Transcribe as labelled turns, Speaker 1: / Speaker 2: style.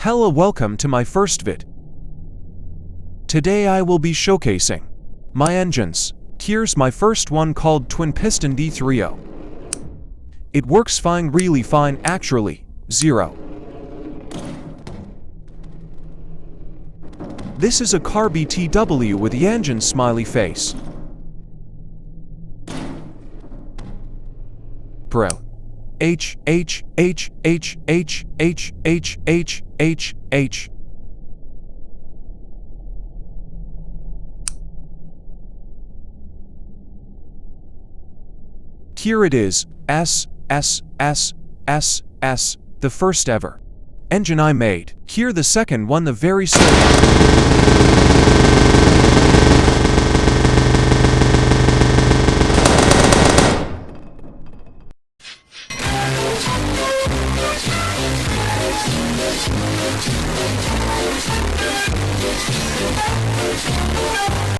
Speaker 1: Hello, welcome to my first vid. Today I will be showcasing my engines. Here's my first one called twin piston D30. It works fine, really fine, actually, 0. This is a car BTW with the engine smiley face. Bro. H. Here it is, S, the first ever engine I made. Here the second one, the very slow.